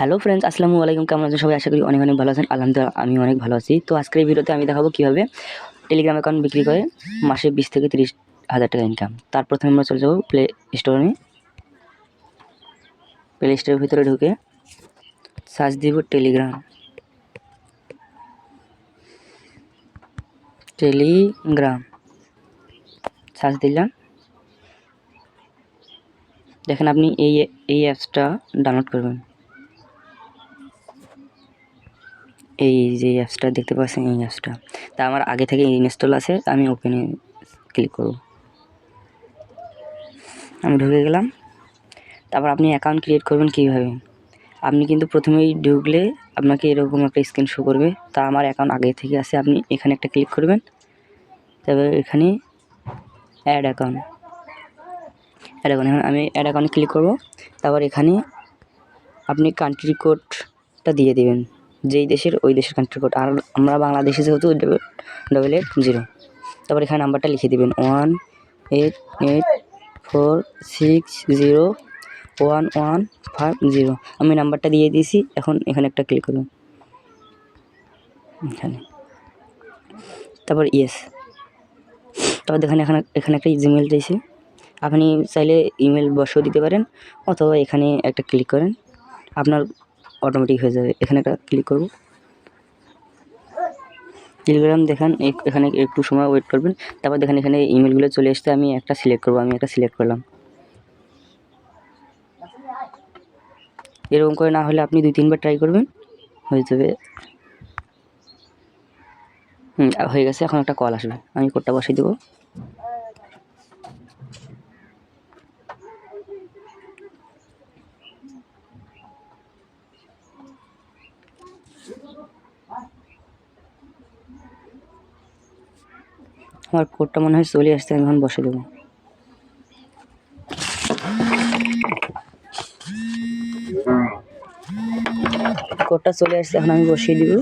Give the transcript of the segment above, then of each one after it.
Hello friends, আসসালামু আলাইকুম। কেমন আছেন সবাই? আশা করি অনেক অনেক ভালো আছেন। আলহামদুলিল্লাহ আমি অনেক ভালো আছি। তো আজকের এই ভিডিওতে আমি দেখাবো কীভাবে টেলিগ্রাম অ্যাকাউন্ট বিক্রি করে মাসে 20 থেকে 30,000 টাকা ইনকাম। তার প্রথমে আমরা চলে যাবো প্লে স্টোরে। প্লে স্টোরের ভিতরে ঢুকে সার্চ দিব টেলিগ্রাম। সার্চ দিলাম। দেখেন আপনি এই অ্যাপসটা ডাউনলোড করবেন। এই যে অ্যাপসটা দেখতে পাচ্ছেন, এই অ্যাপসটা তা আমার আগে থেকে ইনস্টল আছে। আমি ওপেনে ক্লিক করব। আমি ঢুকে গেলাম। তারপর আপনি অ্যাকাউন্ট ক্রিয়েট করবেন কীভাবে। আপনি কিন্তু প্রথমেই ঢুকলে আপনাকে এরকম একটা স্ক্রিন শো করবে। তা আমার অ্যাকাউন্ট আগে থেকে আছে। আপনি এখানে একটা ক্লিক করবেন। তারপর এখানে অ্যাড অ্যাকাউন্ট এখন আমি অ্যাড অ্যাকাউন্টে ক্লিক করব। তারপর এখানে আপনি কান্ট্রি কোডটা দিয়ে দেবেন, যেই দেশের ওই দেশের কান্ট্রি কোড। আর আমরা বাংলাদেশে যেহেতু 880। তারপর এখানে নাম্বারটা লিখে দেবেন 18846011150। আমি নাম্বারটা দিয়ে দিয়েছি। এখন এখানে একটা ক্লিক করুন এখানে। তারপর ইয়েস। তারপর দেখেন এখানে একটা জিমেল দিয়েছি। আপনি চাইলে ইমেল বসেও দিতে পারেন, অথবা এখানে একটা ক্লিক করেন, আপনার অটোমেটিক হয়ে যাবে। এখানে একটা ক্লিক করব। টেলিগ্রাম দেখেন এখানে একটু সময় ওয়েট করবেন। তারপর দেখেন এখানে ইমেলগুলো চলে আসতে আমি একটা সিলেক্ট করব। আমি একটা সিলেক্ট করলাম। এরকম করে না হলে আপনি 2-3 বার ট্রাই করবেন, হয়ে যাবে। হয়ে গেছে। এখন একটা কল আসবে, আমি কোডটা বসিয়ে দেবো। আমার কোডটা মনে হয় চলে আসছে, আমি এখন বসে দেবো। কোডটা চলে আসছে, এখন আমি বসিয়ে দিব।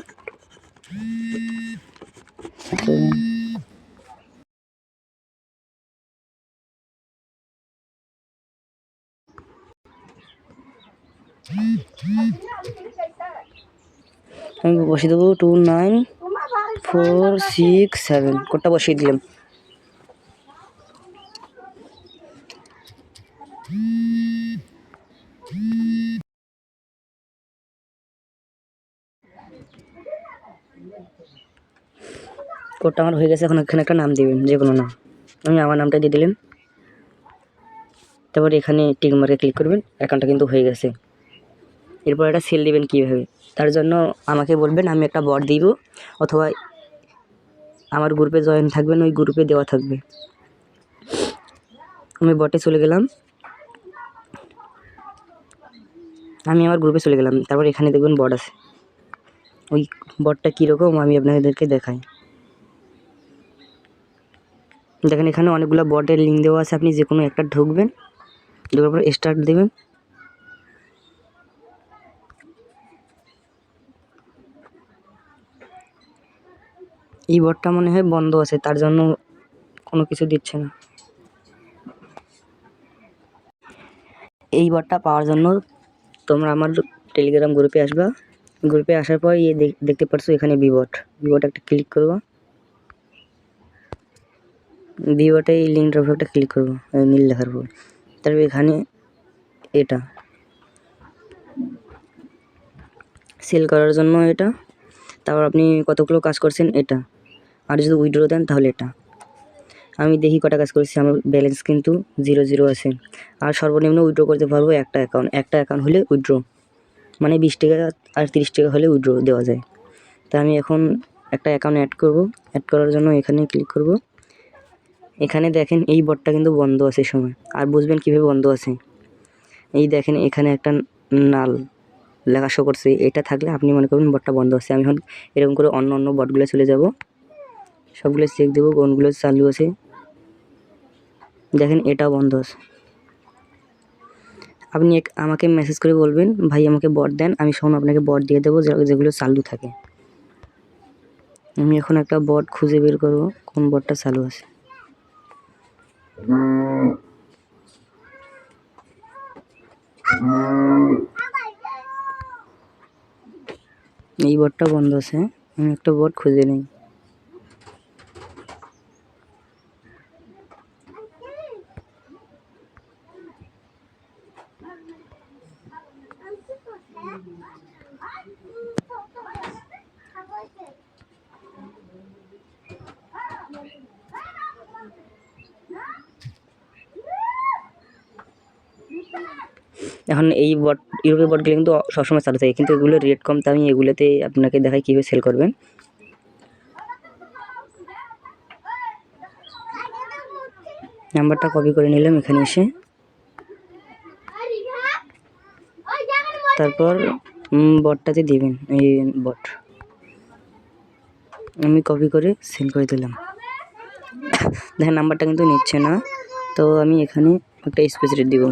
আমি বসিয়ে দেবো 29467। কোডটা বসিয়ে দিলাম। কোডটা আমার হয়ে গেছে। এখন এখানে একটা নাম দিবেন, যে কোনো নাম। আমি আমার নামটা দিয়ে দিলেন। তারপর এখানে টিক মার্কে ক্লিক করবেন। অ্যাকাউন্টটা কিন্তু হয়ে গেছে। এরপর এটা সেল দিবেন কীভাবে, তার জন্য আমাকে বলবেন, আমি একটা বট দিব, অথবা আমার গ্রুপে জয়েন থাকবেন, ওই গ্রুপে দেওয়া থাকবে। আমি বটে চলে গেলাম। আমি আমার গ্রুপে চলে গেলাম। তারপর এখানে দেখবেন বট আছে। ওই বটটা কীরকম আমি আপনাদেরকে দেখাই। দেখেন এখানে অনেকগুলো বটের লিঙ্ক দেওয়া আছে। আপনি যে কোনো একটা ঢুকবেন, ঢোকার পর স্টার্ট দেবেন। এই বটটা মনে হয় বন্ধ আছে, তার জন্য কোনো কিছু দিচ্ছে না। এই বটটা পাওয়ার জন্য তোমরা আমার টেলিগ্রাম গ্রুপে আসবা। গ্রুপে আসার পর দেখতে পাচ্ছ এখানে বিবট একটা ক্লিক করবো। বিবটে এই লিঙ্কটার উপর একটা ক্লিক করবো, নীল লেখার উপর। তারপর এখানে এটা সেল করার জন্য এটা। তারপর আপনি কতগুলো কাজ করছেন এটা, আর যদি উইথড্র দেন তাহলে এটা। আমি দেখি কটা কাজ করেছি। আমার ব্যালেন্স কিন্তু 0 আছে। আর সর্বনিম্ন উইথড্র করতে পারবো একটা অ্যাকাউন্ট হলে উইথড্র, মানে 20 টাকা আর 30 টাকা হলে উইথড্র দেওয়া যায়। তা আমি এখন একটা অ্যাকাউন্ট অ্যাড করব। অ্যাড করার জন্য এখানে ক্লিক করব। এখানে দেখেন এই বটটা কিন্তু বন্ধ আছে সময়। আর বুঝবেন কীভাবে বন্ধ আছে, এই দেখেন এখানে একটা নাল লেখা শো করছে। এটা থাকলে আপনি মনে করবেন বটটা বন্ধ আছে। আমি এখন এরকম করে অন্য বটগুলো চলে যাব, সবগুলো চেক দেবো কোনগুলো চালু আছে। দেখেন এটা বন্ধ আছে। আপনি আমাকে মেসেজ করে বলবেন, ভাই আমাকে বট দেন, আমি সব আপনাকে বট দিয়ে দেবো যেগুলো চালু থাকে। আমি এখন একটা বট খুঁজে বের করব, কোন বটটা চালু আছে। এই বটটা বন্ধ আছে, আমি একটা বট খুঁজে নিই। এখন এই বট ইউরোপের বটগুলো কিন্তু সবসময় চালু থাকে, কিন্তু এগুলো রেট কম, তাই আমি এগুলোতে আপনাকে দেখাই কীভাবে সেল করবেন। নাম্বারটা কপি করে নিলাম এখানে এসে, তারপর বটটাতে দিবেন। এই বট আমি কপি করে সেল করে দিলাম। দেখেন নাম্বারটা কিন্তু নিচ্ছে না, তো আমি এখানে একটা স্পেস রেট দিব।